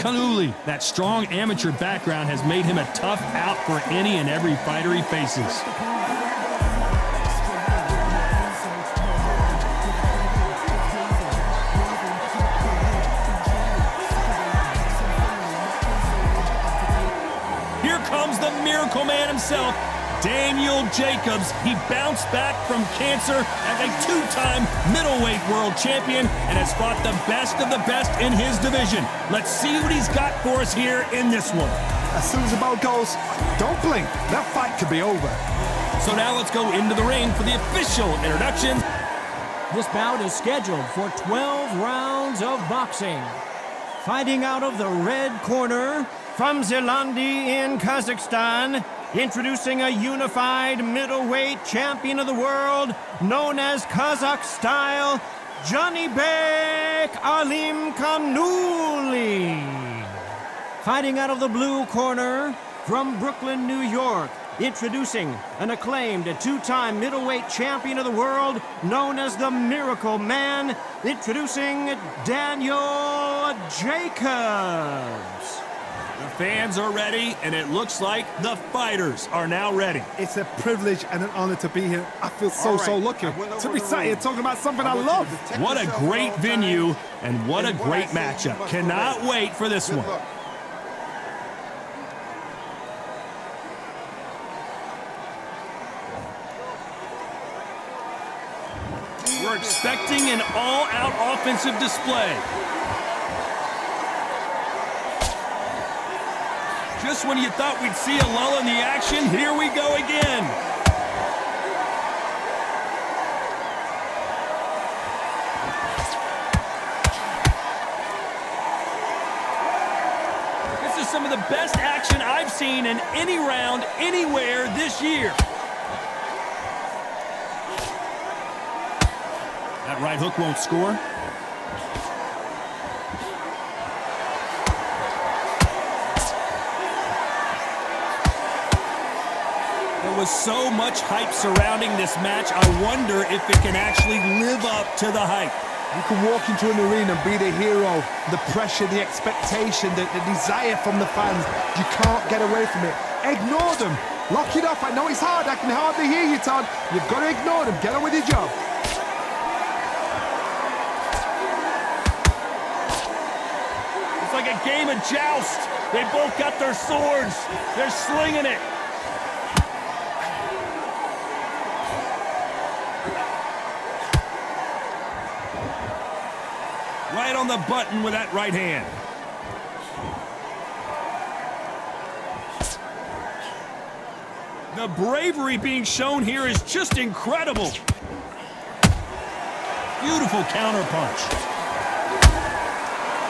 Alimkhanuly. That strong amateur background has made him a tough out for any and every fighter he faces. Here comes the Miracle Man himself, Daniel Jacobs. He bounced back from cancer as a two-time middleweight world champion and has fought the best of the best in his division. Let's see what he's got for us here in this one. As soon as the bell goes, don't blink. That fight could be over. So now let's go into the ring for the official introduction. This bout is scheduled for 12 rounds of boxing. Fighting out of the red corner, from Zilandi in Kazakhstan, introducing a unified middleweight champion of the world, known as Kazakh style, Janibek Alimkhanuly. Fighting out of the blue corner, from Brooklyn, New York, introducing an acclaimed two-time middleweight champion of the world, known as the Miracle Man, introducing Daniel Jacobs. The fans are ready, and it looks like the fighters are now ready. It's a privilege and an honor to be here. I feel so lucky to be sat here talking about something I love. What a great venue, and what a great matchup. Cannot wait for this one. We're expecting an all-out offensive display. Just when you thought we'd see a lull in the action, here we go again. This is some of the best action I've seen in any round, anywhere this year. That right hook won't score. There was so much hype surrounding this match. I wonder if it can actually live up to the hype. You can walk into an arena and be the hero. The pressure, the expectation, the desire from the fans. You can't get away from it. Ignore them. Lock it off. I know it's hard. I can hardly hear you, Todd. You've got to ignore them. Get on with your job. It's like a game of joust. They both got their swords. They're slinging it. Right on the button with that right hand. The bravery being shown here is just incredible. Beautiful counterpunch.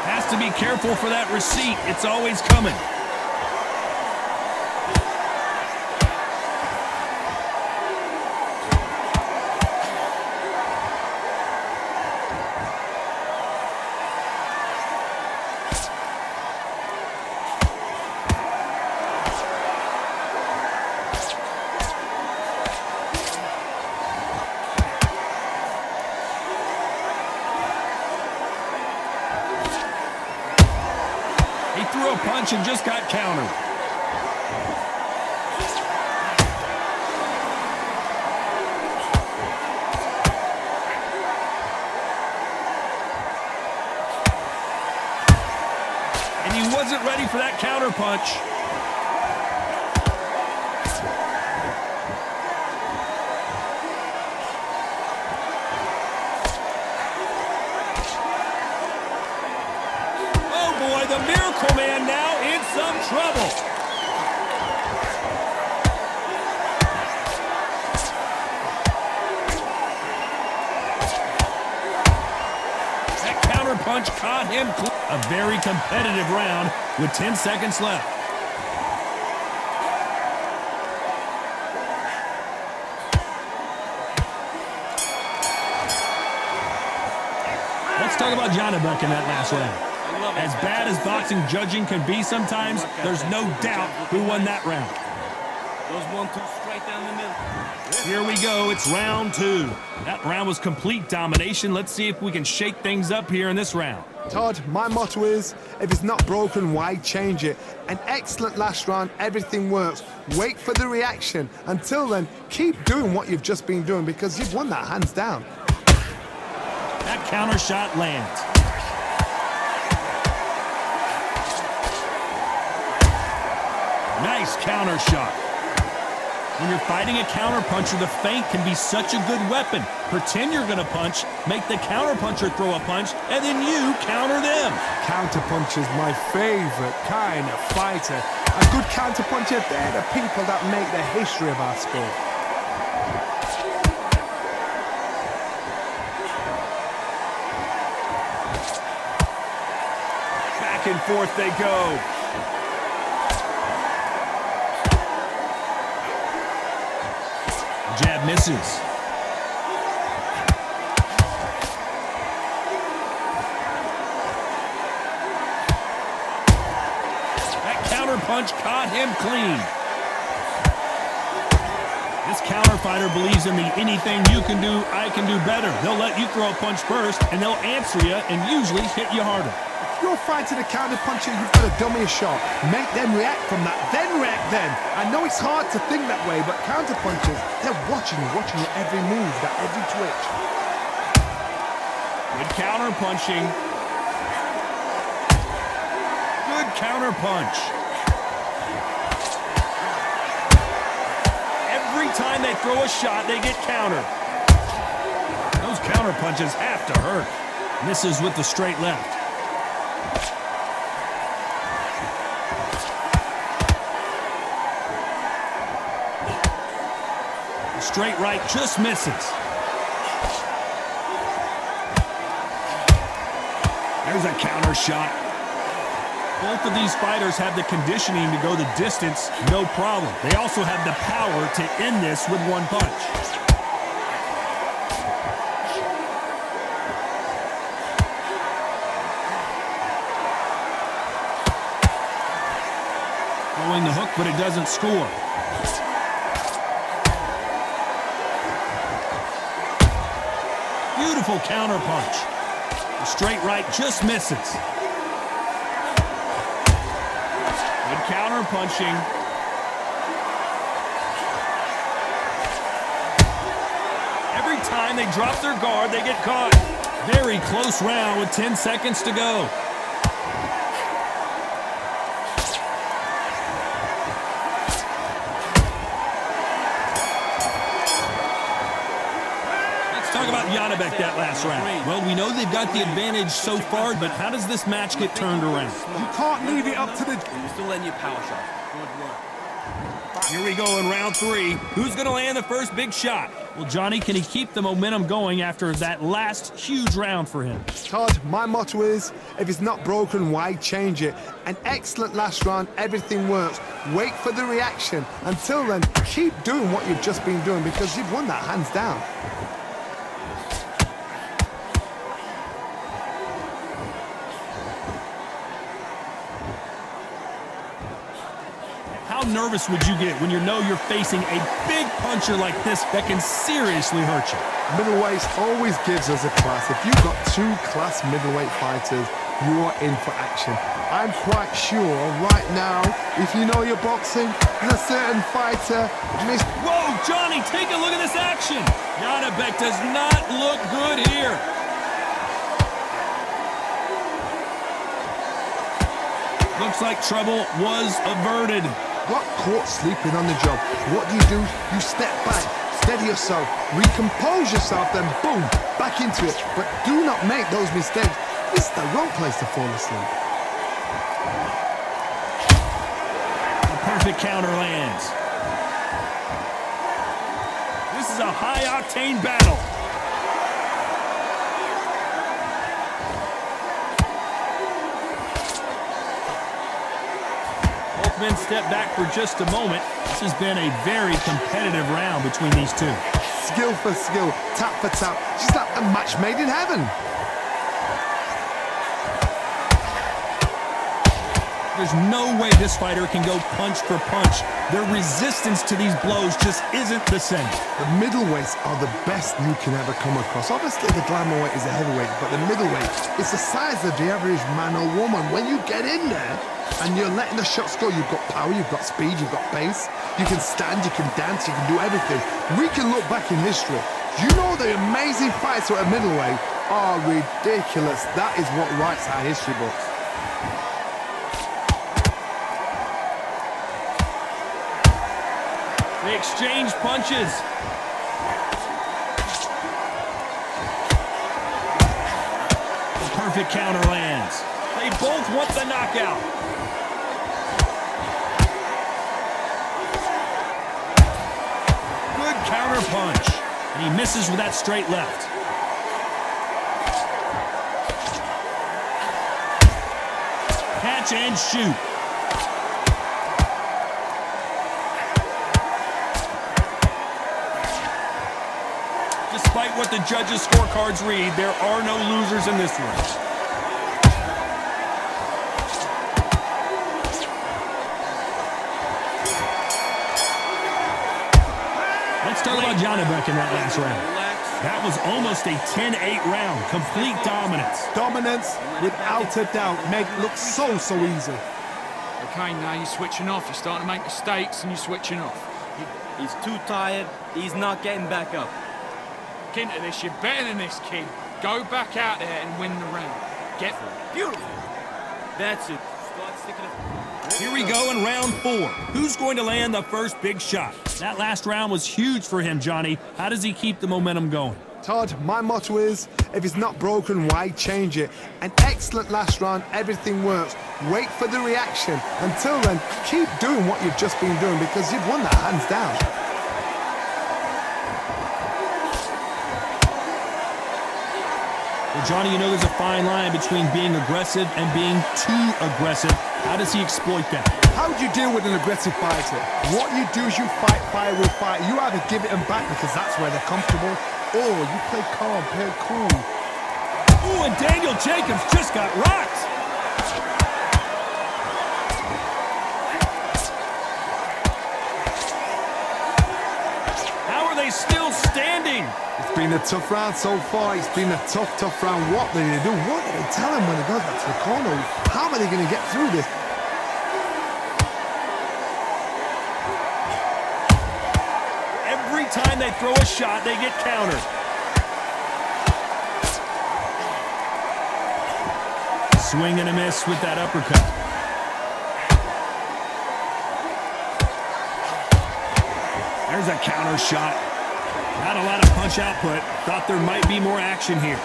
Has to be careful for that receipt. It's always coming. He threw a punch and just got countered. And he wasn't ready for that counter punch. The Miracle Man now in some trouble. That counterpunch caught him. A very competitive round with 10 seconds left. Let's talk about Janibek in that last round. As bad as boxing judging can be sometimes, there's no doubt who won that round. Those 1-2 straight down the middle. Here we go. It's round 2. That round was complete domination. Let's see if we can shake things up here in this round. Todd, my motto is, if it's not broken, why change it? An excellent last round, everything works. Wait for the reaction. Until then, keep doing what you've just been doing because you've won that hands down. That counter shot lands. Nice counter shot. When you're fighting a counterpuncher, the feint can be such a good weapon. Pretend you're going to punch, make the counterpuncher throw a punch, and then you counter them. Counterpuncher's my favorite kind of fighter. A good counterpuncher, they're the people that make the history of our sport. Back and forth they go. Jab misses. That counter punch caught him clean. This counter fighter believes in the anything you can do, I can do better. They'll let you throw a punch first, and they'll answer you and usually hit you harder. If you're fighting a counterpuncher, you've got to dummy a shot. Make them react from that, then react then. I know it's hard to think that way, but counterpunchers, they're watching your every move, that every twitch. Good counter punching. Good counter punch. Every time they throw a shot, they get countered. Those counter punches have to hurt. Misses with the straight left. Straight right just misses. There's a counter shot. Both of these fighters have the conditioning to go the distance, no problem. They also have the power to end this with one punch. Throwing the hook, but it doesn't score. Beautiful counter punch. The straight right just misses. Good counter punching. Every time they drop their guard, they get caught. Very close round with 10 seconds to go. Talk about Janibek that last round. Well, we know they've got the advantage so far, but how does this match get turned around? You can't leave it up to the... You're still letting your power shot. Good work. Here we go in round 3. Who's going to land the first big shot? Well, Johnny, can he keep the momentum going after that last huge round for him? Todd, my motto is, if it's not broken, why change it? An excellent last round, everything works. Wait for the reaction. Until then, keep doing what you've just been doing because you've won that hands down. How nervous would you get when you know you're facing a big puncher like this that can seriously hurt you? Middleweight always gives us a class. If you've got 2 class middleweight fighters, you are in for action. I'm quite sure right now, if you know your boxing, there's a certain fighter missed. Whoa, Johnny, take a look at this action. Janibek does not look good here. Looks like trouble was averted. Got caught sleeping on the job. What do? You step back, steady yourself, recompose yourself, then boom, back into it. But do not make those mistakes. This is the wrong place to fall asleep. The perfect counter lands. This is a high-octane battle. Men step back for just a moment. This has been a very competitive round between these two. Skill for skill, tap for tap, just like a match made in heaven. There's no way this fighter can go punch for punch. Their resistance to these blows just isn't the same. The middleweights are the best you can ever come across. Obviously, the glamour weight is a heavyweight, but the middleweight is the size of the average man or woman. When you get in there and you're letting the shots go, you've got power, you've got speed, you've got pace. You can stand, you can dance, you can do everything. We can look back in history. You know the amazing fights at a middleweight are ridiculous. That is what writes our history books. They exchange punches. The perfect counter lands. They both want the knockout. Good counter punch. And he misses with that straight left. Catch and shoot. Despite what the judges' scorecards read, there are no losers in this one. Let's talk about Janibek in that last round. That was almost a 10-8 round. Complete dominance. Dominance, without a doubt. Meg looks so easy. Okay, now you're switching off. You're starting to make mistakes and you're switching off. He's too tired. He's not getting back up. Get into this. You're better than this, kid. Go back out there and win the round. Get Beautiful. That's it. Start sticking it. Here we go in round 4. Who's going to land the first big shot? That last round was huge for him, Johnny. How does he keep the momentum going? Todd, my motto is, if it's not broken, why change it? An excellent last round, everything works. Wait for the reaction. Until then, keep doing what you've just been doing because you've won that hands down. Well, Johnny, you know there's a fine line between being aggressive and being too aggressive. How does he exploit that? How do you deal with an aggressive fighter? What you do is you fight fire with fire. You either give it them back because that's where they're comfortable, or you play calm, play cool. Ooh, and Daniel Jacobs just got rocked. How are they still standing? It's been a tough round so far. It's been a tough round. What do they do? What do they tell him when he goes back to the corner? How are they going to get through this? Every time they throw a shot, they get countered. Swing and a miss with that uppercut. There's a counter shot. Not a lot of punch output. Thought there might be more action here.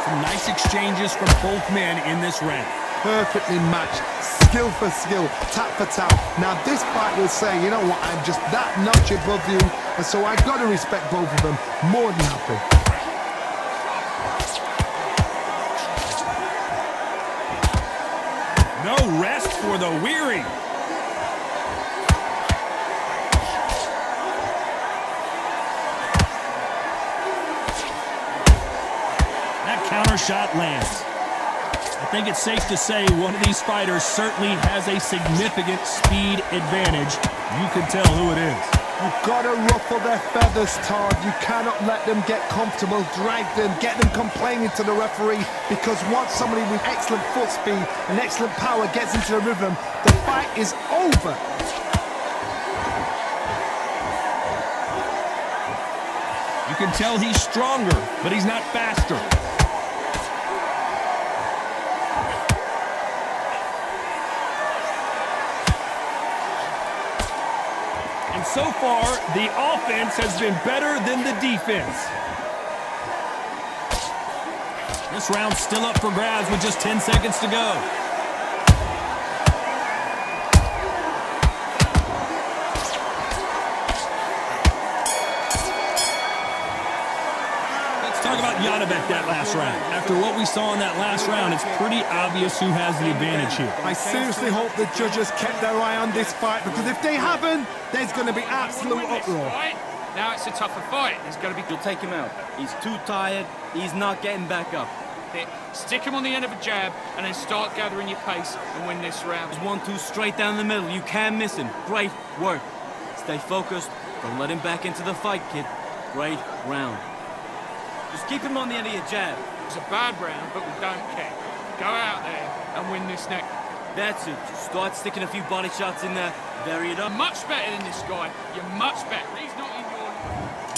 Some nice exchanges from both men in this round. Perfectly matched. Skill for skill, tap for tap. Now this fight will say, you know what, I'm just that notch above you, and so I've got to respect both of them. More than happy. No rest for the weary. That counter shot lands. I think it's safe to say one of these fighters certainly has a significant speed advantage. You can tell who it is. You've got to ruffle their feathers, Todd. You cannot let them get comfortable, drag them, get them complaining to the referee, because once somebody with excellent foot speed and excellent power gets into the rhythm, the fight is over. You can tell he's stronger, but he's not faster. And so far, the offense has been better than the defense. This round's still up for grabs with just 10 seconds to go. Let's talk about Janibek that last round. After what we saw in that last round, it's pretty obvious who has the advantage here. I seriously hope the judges kept their eye on this fight, because if they haven't, there's going to be absolute uproar. Now it's a tougher fight. There's got to be... You'll take him out. He's too tired. He's not getting back up. Stick him on the end of a jab and then start gathering your pace and win this round. There's 1-2 straight down the middle. You can't miss him. Great work. Stay focused. Don't let him back into the fight, kid. Great round. Just keep him on the end of your jab. It's a bad round, but we don't care. Go out there and win this next. That's it. Just start sticking a few body shots in there. Vary it up. You're much better than this guy. You're much better. He's not in your...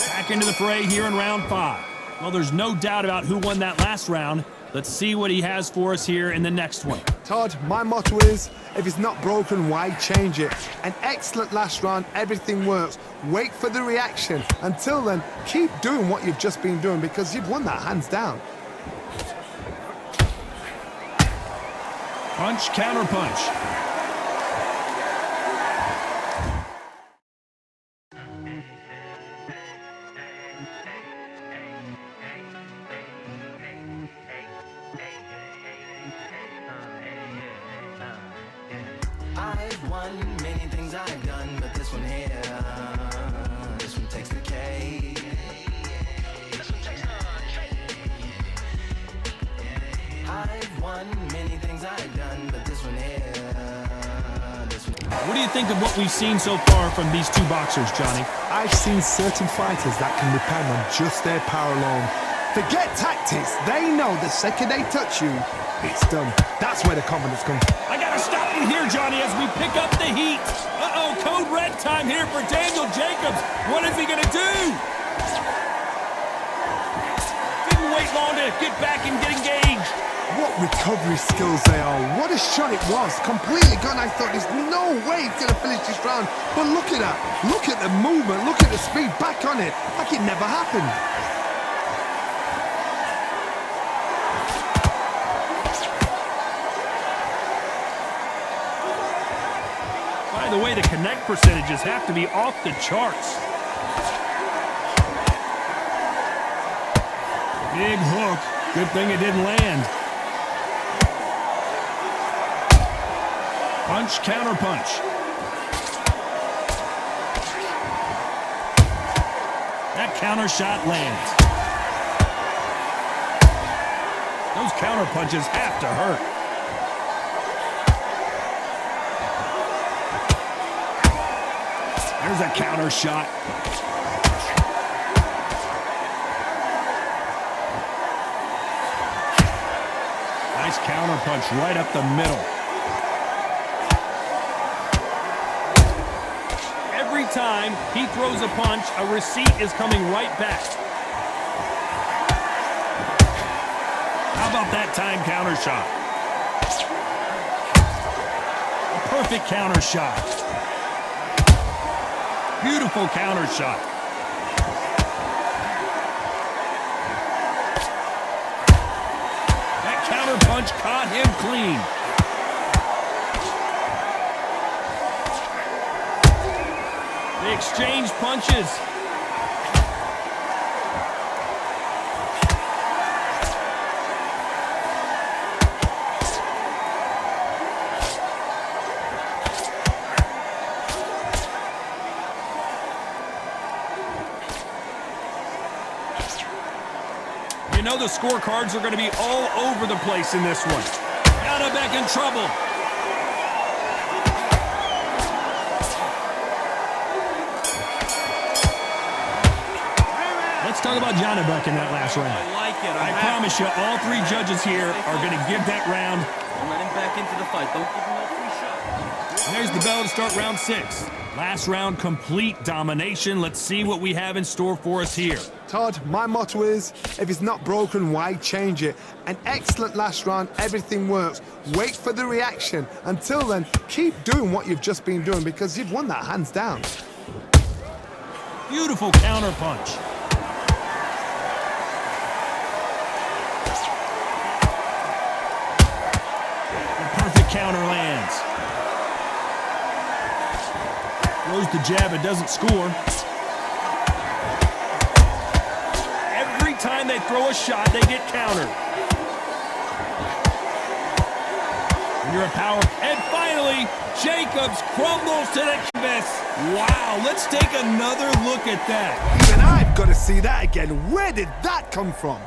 Back into the fray here in round 5. Well, there's no doubt about who won that last round. Let's see what he has for us here in the next one. Todd, my motto is, if it's not broken, why change it? An excellent last round, everything works. Wait for the reaction. Until then, keep doing what you've just been doing because you've won that hands down. Punch, counter punch. I've won many things I've done, but this one here, this one takes the cake. I've won many things I've done, but this one here, this one... What do you think of what we've seen so far from these two boxers, Johnny? I've seen certain fighters that can depend on just their power alone. Forget tactics. They know the second they touch you, it's done. That's where the confidence comes. I gotta stop you here, Johnny, as we pick up the heat. Uh-oh, code red time here for Daniel Jacobs. What is he gonna do? Didn't wait long to get back and get engaged. What recovery skills they are. What a shot it was. Completely gone. I thought there's no way he's gonna finish this round. But look at that. Look at the movement. Look at the speed. Back on it. Like it never happened. By the way, the connect percentages have to be off the charts. Big hook. Good thing it didn't land. Punch, counter punch. That counter shot lands. Those counter punches have to hurt. There's a counter shot. Nice counter punch right up the middle. Every time he throws a punch, a receipt is coming right back. How about that time counter shot? A perfect counter shot. Beautiful counter shot. That counter punch caught him clean. They exchange punches. You know the scorecards are going to be all over the place in this one. Janibek in trouble. Let's talk about Janibek in that last round. I like it. I promise you, all three judges here are going to give that round. Don't let him back into the fight. Don't give him no free shot. And there's the bell to start round 6. Last round, complete domination. Let's see what we have in store for us here. Todd, my motto is, if it's not broken, why change it? An excellent last round, everything works. Wait for the reaction. Until then, keep doing what you've just been doing because you've won that hands down. Beautiful counter punch. The perfect counter lands. Throws the jab, it doesn't score. Every time they throw a shot, they get countered. You're a power. And finally, Jacobs crumbles to the canvas. Wow, let's take another look at that. Even I've got to see that again. Where did that come from?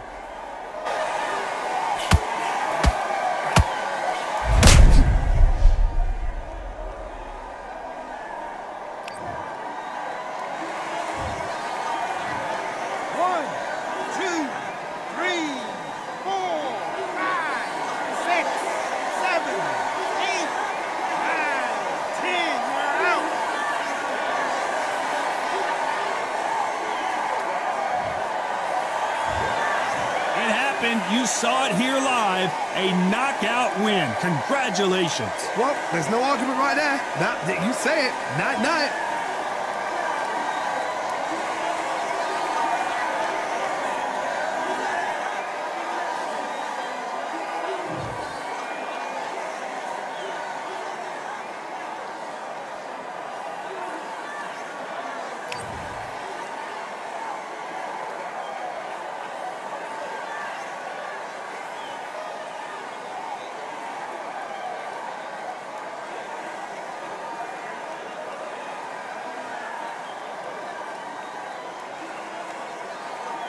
You saw it here live, a knockout win. Congratulations. Well, there's no argument right there. You say it. Night, night.